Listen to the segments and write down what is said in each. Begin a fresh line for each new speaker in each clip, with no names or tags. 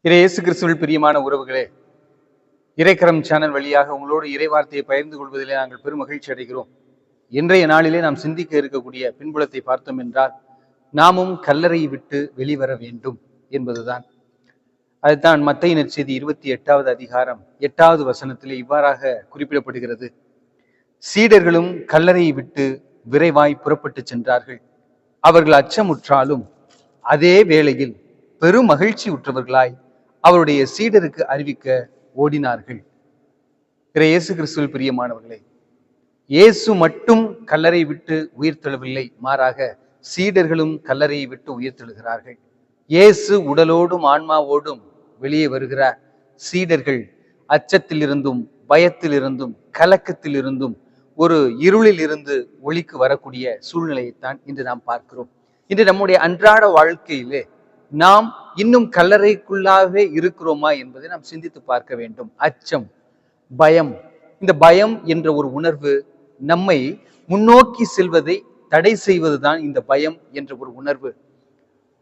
இயேசு கிறிஸ்துவில் பிரியமான உறவுகளே, இறைக்கரம் சேனல் வழியாக உங்களோடு இறைவார்த்தையை பகிர்ந்து கொள்வதிலே நாங்கள் பெரும் மகிழ்ச்சி அடைகிறோம். இன்றைய நாளிலே நாம் சிந்திக்க இருக்கக்கூடிய பின்புலத்தை பார்த்தோம் என்றால், நாமும் கல்லறையை விட்டு வெளிவர வேண்டும் என்பதுதான். அதுதான் மத்தேயு நற்செய்தி 28வது அதிகாரம் 8வது வசனத்திலே இவ்வாறாக குறிப்பிடப்படுகிறது. சீடர்களும் கல்லறையை விட்டு விரைவாய் புறப்பட்டு சென்றார்கள். அவர்கள் அச்சமுற்றாலும் அதே வேளையில் பெரும் மகிழ்ச்சி உற்றவர்களாய் அவருடைய சீடருக்கு அறிவிக்க ஓடினார்கள். இயேசு கிறிஸ்துவில் பிரியமானவர்களே, இயேசு மட்டும் கல்லறை விட்டு உயிர்த்தெழவில்லை, மாறாக சீடர்களும் கல்லறையை விட்டு உயிர்த்தெழுகிறார்கள். இயேசு உடலோடும் ஆன்மாவோடும் வெளியே வருகிறார். சீடர்கள் அச்சத்திலிருந்தும் பயத்திலிருந்தும் கலக்கத்திலிருந்தும் ஒரு இருளில் இருந்து ஒளிக்கு வரக்கூடிய சூழ்நிலையைத்தான் இன்று நாம் பார்க்கிறோம். இன்று நம்முடைய அன்றாட வாழ்க்கையிலே நாம் இன்னும் கல்லறைக்குள்ளாகவே இருக்கிறோமா என்பதை நாம் சிந்தித்து பார்க்க வேண்டும். அச்சம், பயம், இந்த பயம் என்ற ஒரு உணர்வு நம்மை முன்னோக்கி செல்வதை தடை செய்வதுதான் இந்த பயம் என்ற ஒரு உணர்வு.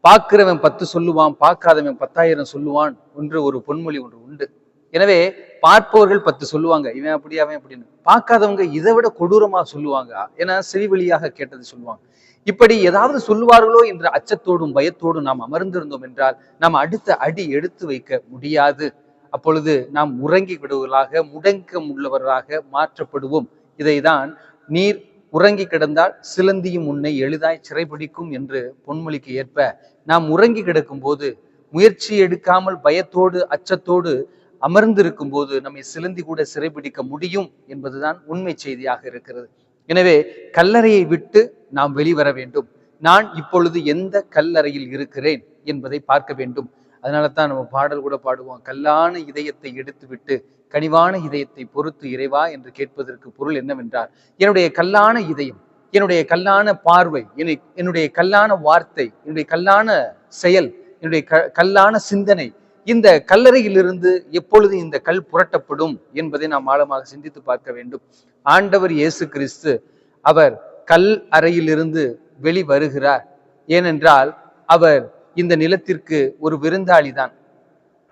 பார்க்கிறவன் 10 சொல்லுவான், பார்க்காதவன் 10,000 சொல்லுவான் என்று ஒரு பொன்மொழி ஒன்று உண்டு. எனவே பார்ப்பவர்கள் 10 சொல்லுவாங்க, இவன் அப்படி அவன் அப்படின்னு. பார்க்காதவங்க இதை விட கொடூரமா சொல்லுவாங்க, ஏன்னா செவி வழியாக கேட்டது சொல்லுவாங்க. இப்படி ஏதாவது சொல்லுவார்களோ என்ற அச்சத்தோடும் பயத்தோடும் நாம் அமர்ந்திருந்தோம் என்றால் நாம் அடுத்த அடி எடுத்து வைக்க முடியாது. அப்பொழுது நாம் உறங்கி விடுவர்களாக, முடக்கம் உள்ளவர்களாக மாற்றப்படுவோம். இதைதான் நீர் உறங்கி கிடந்தால் சிலந்தியும் உன்னை எளிதாய் சிறைபிடிக்கும் என்று பொன்மொழிக்கு ஏற்ப நாம் உறங்கி கிடக்கும் போது, முயற்சி எடுக்காமல் பயத்தோடு அச்சத்தோடு அமர்ந்திருக்கும் போது நம்மை சிலந்தி கூட சிறைபிடிக்க முடியும் என்பதுதான் உண்மை செய்தியாக இருக்கிறது. எனவே கல்லறையை விட்டு நாம் வெளிவர வேண்டும். நான் இப்பொழுது எந்த கல்லறையில் இருக்கிறேன் என்பதை பார்க்க வேண்டும். அதனால தான் நம்ம பாடல் கூட பாடுவோம், கல்லான இதயத்தை எடுத்து விட்டு கனிவான இதயத்தை பொறுத்து இறைவா என்று கேட்பதற்கு பொருள் என்னவென்றால், என்னுடைய கல்லான இதயம், என்னுடைய கல்லான பார்வை, என்னுடைய கல்லான வார்த்தை, என்னுடைய கல்லான செயல், என்னுடைய கல்லான சிந்தனை, இந்த கல்லறையிலிருந்து எப்பொழுது இந்த கல் புரட்டப்படும் என்பதை நாம் ஆழமாக சிந்தித்து பார்க்க வேண்டும். ஆண்டவர் இயேசு கிறிஸ்து அவர் கல் அறையிலிருந்து வெளி வருகிறார். ஏனென்றால் அவர் இந்த நிலத்திற்கு ஒரு விருந்தாளி தான்.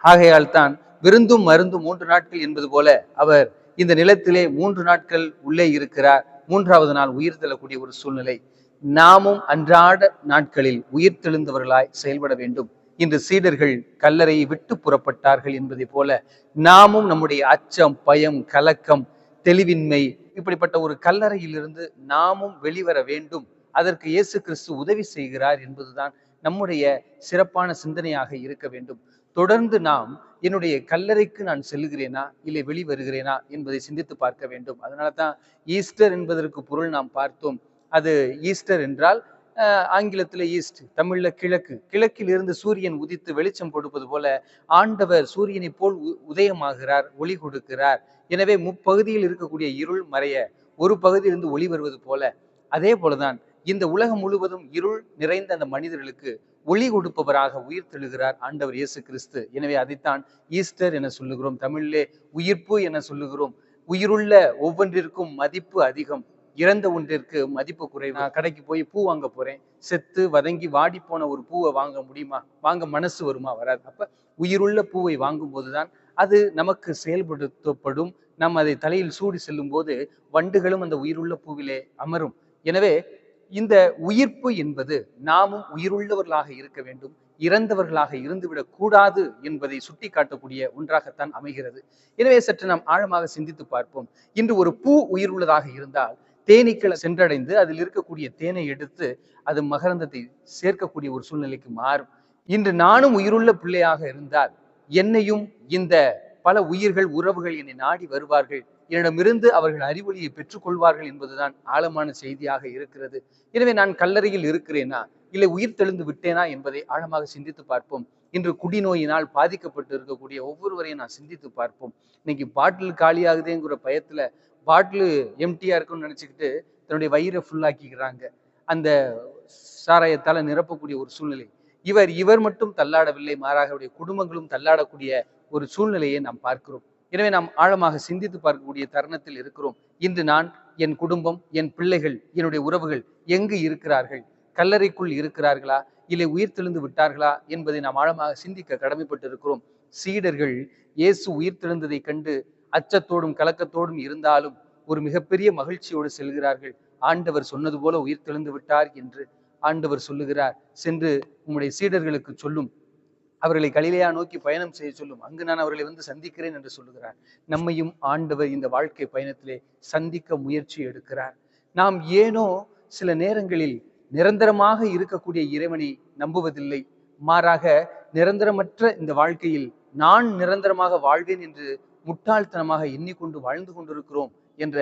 ஆகையால் தான் விருந்தும் மருந்தும் 3 நாட்கள் என்பது போல அவர் இந்த நிலத்திலே 3 நாட்கள் உள்ளே இருக்கிறார். 3வது நாள் உயிர் தெழக்கூடிய ஒரு சூழ்நிலை. நாமும் அன்றாட நாட்களில் உயிர் தெழுந்தவர்களாய் செயல்பட வேண்டும். இன்று சீடர்கள் கல்லறையை விட்டு புறப்பட்டார்கள் என்பதை போல நாமும் நம்முடைய அச்சம், பயம், கலக்கம், தெளிவின்மை, இப்படிப்பட்ட ஒரு கல்லறையிலிருந்து நாமும் வெளிவர வேண்டும். அதற்கு இயேசு கிறிஸ்து உதவி செய்கிறார் என்பதுதான் நம்முடைய சிறப்பான சிந்தனையாக இருக்க வேண்டும். தொடர்ந்து நாம் என்னுடைய கல்லறைக்கு நான் செல்லுகிறேனா இல்லை வெளிவருகிறேனா என்பதை சிந்தித்து பார்க்க வேண்டும். அதனால தான் ஈஸ்டர் என்பதற்கு பொருள் நாம் பார்த்தோம். அது ஈஸ்டர் என்றால் ஆங்கிலத்துல ஈஸ்ட், தமிழ்ல கிழக்கு. கிழக்கில் இருந்து சூரியன் உதித்து வெளிச்சம் கொடுப்பது போல ஆண்டவர் சூரியனை போல் உதயமாகிறார், ஒளி கொடுக்கிறார். எனவே முப்பகுதியில் இருக்கக்கூடிய இருள் மறைய ஒரு பகுதியிலிருந்து ஒளி வருவது போல, அதே போலதான் இந்த உலகம் முழுவதும் இருள் நிறைந்த அந்த மனிதர்களுக்கு ஒளி கொடுப்பவராக உயிர் தெழுகிறார் ஆண்டவர் இயேசு கிறிஸ்து. எனவே அதைத்தான் ஈஸ்டர் என சொல்லுகிறோம். தமிழிலே உயிர்ப்பு என சொல்லுகிறோம். உயிருள்ள ஒவ்வொன்றிற்கும் மதிப்பு அதிகம், இறந்த ஒன்றிற்கு மதிப்பு குறைவு. நான் கடைக்கு போய் பூ வாங்க போறேன், செத்து வதங்கி வாடி போன ஒரு பூவை வாங்க முடியுமா? வாங்க மனசு வருமா? வராது. அப்ப உயிருள்ள பூவை வாங்கும் போதுதான் அது நமக்கு செயல்படுத்தப்படும். நாம் அதை தலையில் சூடி செல்லும் போது வண்டுகளும் அந்த உயிருள்ள பூவிலே அமரும். எனவே இந்த உயிர்ப்பு என்பது நாமும் உயிருள்ளவர்களாக இருக்க வேண்டும், இறந்தவர்களாக இருந்துவிடக் கூடாது என்பதை சுட்டி காட்டக்கூடிய ஒன்றாகத்தான் அமைகிறது. எனவே சற்று நாம் ஆழமாக சிந்தித்து பார்ப்போம். இன்று ஒரு பூ உயிர் உள்ளதாக இருந்தால் தேனீக்களை சென்றடைந்து அதில் இருக்கக்கூடிய தேனை எடுத்து அது மகரந்தத்தை சேர்க்கக்கூடிய ஒரு சூழ்நிலைக்கு மாறும். இன்று நானும் உயிருள்ள பிள்ளையாக இருந்தால் என்னையும் இந்த பல உயிர்கள், உறவுகள் என்னை நாடி வருவார்கள். என்னிடமிருந்து அவர்கள் அறிவொளியை பெற்றுக்கொள்வார்கள் என்பதுதான் ஆழமான செய்தியாக இருக்கிறது. எனவே நான் கல்லறையில் இருக்கிறேனா இல்லை உயிர் தெழுந்து விட்டேனா என்பதை ஆழமாக சிந்தித்து பார்ப்போம். இன்று குடிநோயினால் பாதிக்கப்பட்டு இருக்கக்கூடிய ஒவ்வொருவரையும் நான் சிந்தித்து பார்ப்போம். இன்னைக்கு பாட்டில் காலியாகுதேங்கிற பயத்துல பாட்டில் எம்டியா இருக்குன்னு நினைச்சுக்கிட்டு தன்னுடைய வயிறை ஃபுல்லாக்கிக்கிறாங்க. அந்த சாராயத்தால நிரப்பக்கூடிய ஒரு சூழ்நிலை. இவர் மட்டும் தள்ளாடவில்லை, மாறாக அவருடைய குடும்பங்களும் தள்ளாடக்கூடிய ஒரு சூழ்நிலையை நாம் பார்க்கிறோம். எனவே நாம் ஆழமாக சிந்தித்து பார்க்கக்கூடிய தருணத்தில் இருக்கிறோம். இன்று நான், என் குடும்பம், என் பிள்ளைகள், என்னுடைய உறவுகள் எங்கு இருக்கிறார்கள்? கல்லறைக்குள் இருக்கிறார்களா இல்லை உயிர் தெழுந்து விட்டார்களா என்பதை நாம் ஆழமாக சிந்திக்க கடமைப்பட்டு இருக்கிறோம். சீடர்கள் இயேசு உயிர்த்தெழுந்ததை கண்டு அச்சத்தோடும் கலக்கத்தோடும் இருந்தாலும் ஒரு மிகப்பெரிய மகிழ்ச்சியோடு செல்கிறார்கள். ஆண்டவர் சொன்னது போல உயிர்த்தெழுந்து விட்டார் என்று ஆண்டவர் சொல்லுகிறார். சென்று உம்முடைய சீடர்களுக்கு சொல்லும், அவர்களை கலிலேயா நோக்கி பயணம் செய்ய சொல்லும், அங்கு நான் அவர்களை வந்து சந்திக்கிறேன் என்று சொல்லுகிறார். நம்மையும் ஆண்டவர் இந்த வாழ்க்கை பயணத்திலே சந்திக்க முயற்சி எடுக்கிறார். நாம் ஏனோ சில நேரங்களில் நிரந்தரமாக இருக்கக்கூடிய இறைவனை நம்புவதில்லை. மாறாக நிரந்தரமற்ற இந்த வாழ்க்கையில் நான் நிரந்தரமாக வாழ்வேன் என்று முட்டாள்தனமாக எண்ணிக்கொண்டு வாழ்ந்து கொண்டிருக்கிறோம் என்ற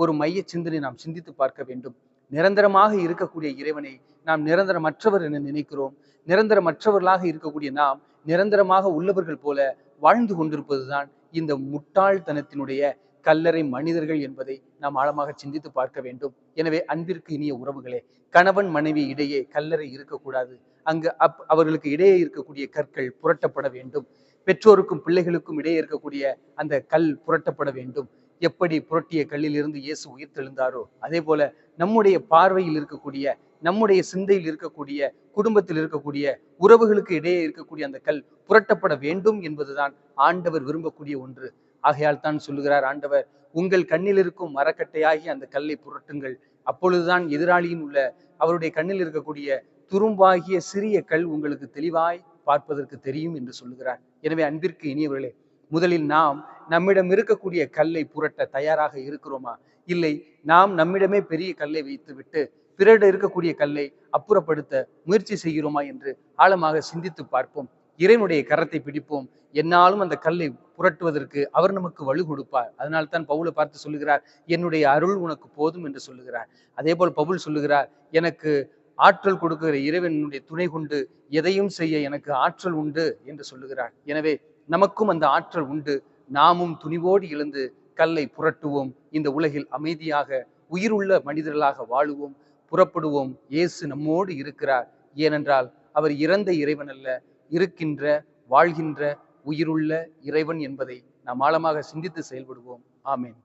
ஒரு மைய சிந்தனை நாம் சிந்தித்து பார்க்க வேண்டும். நிரந்தரமாக இருக்கக்கூடிய இறைவனை நாம் நிரந்தரமற்றவர் என நினைக்கிறோம். நிரந்தரமற்றவர்களாக இருக்கக்கூடிய நாம் நிரந்தரமாக உள்ளவர்கள் போல வாழ்ந்து கொண்டிருப்பதுதான் இந்த முட்டாள்தனத்தினுடைய கல்லறை மனிதர்கள் என்பதை நாம் ஆழமாக சிந்தித்து பார்க்க வேண்டும். எனவே அன்பிற்கு இனிய உறவுகளே, கணவன் மனைவி இடையே கல்லறை இருக்கக்கூடாது. அங்கு அவர்களுக்கு இடையே இருக்கக்கூடிய கற்கள் புரட்டப்பட வேண்டும். பெற்றோருக்கும் பிள்ளைகளுக்கும் இடையே இருக்கக்கூடிய அந்த கல் புரட்டப்பட வேண்டும். எப்படி புரட்டிய கல்லில் இருந்து இயேசு உயிர்த்தெழுந்தாரோ அதே போல நம்முடைய பார்வையில் இருக்கக்கூடிய, நம்முடைய சிந்தையில் இருக்கக்கூடிய, குடும்பத்தில் இருக்கக்கூடிய உறவுகளுக்கு இடையே இருக்கக்கூடிய அந்த கல் புரட்டப்பட வேண்டும் என்பதுதான் ஆண்டவர் விரும்பக்கூடிய ஒன்று. ஆகையால் தான் சொல்லுகிறார் ஆண்டவர், உங்கள் கண்ணில் இருக்கும் மரக்கட்டையாகி அந்த கல்லை புரட்டுங்கள், அப்பொழுதுதான் எதிராளியின் உள்ள அவருடைய கண்ணில் இருக்கக்கூடிய துரும்பாகிய சிறிய கல் உங்களுக்கு தெளிவாய் பார்ப்பதற்கு தெரியும் என்று சொல்லுகிறார். எனவே அன்பிற்கு இனியவர்களே, முதலில் நாம் நம்மிடம் இருக்கக்கூடிய கல்லை புரட்ட தயாராக இருக்கிறோமா? இல்லை, நாம் நம்மிடமே பெரிய கல்லை வைத்துவிட்டு பிறரிடம் இருக்கக்கூடிய கல்லை அப்புறப்படுத்த முயற்சி செய்கிறோமா என்று ஆழமாக சிந்தித்து பார்ப்போம். இறைவனுடைய கரத்தை பிடிப்போம். என்னாலும் அந்த கல்லை புரட்டுவதற்கு அவர் நமக்கு வலு கொடுப்பார். அதனால் தான் பவுலை பார்த்து சொல்லுகிறார், என்னுடைய அருள் உனக்கு போதும் என்று சொல்லுகிறார். அதே போல் பவுல் சொல்லுகிறார், எனக்கு ஆற்றல் கொடுக்கிற இறைவனுடைய துணை கொண்டு எதையும் செய்ய எனக்கு ஆற்றல் உண்டு என்று சொல்லுகிறார். எனவே நமக்கும் அந்த ஆற்றல் உண்டு. நாமும் துணிவோடு எழுந்து கல்லை புரட்டுவோம். இந்த உலகில் அமைதியாக உயிருள்ள மனிதர்களாக வாழுவோம், புறப்படுவோம். இயேசு நம்மோடு இருக்கிறார். ஏனென்றால் அவர் இறந்த இறைவன் அல்ல, இருக்கின்ற, வாழ்கின்ற, உயிருள்ள இறைவன் என்பதை நாம் ஆழமாக சிந்தித்து செயல்படுவோம். ஆமென்.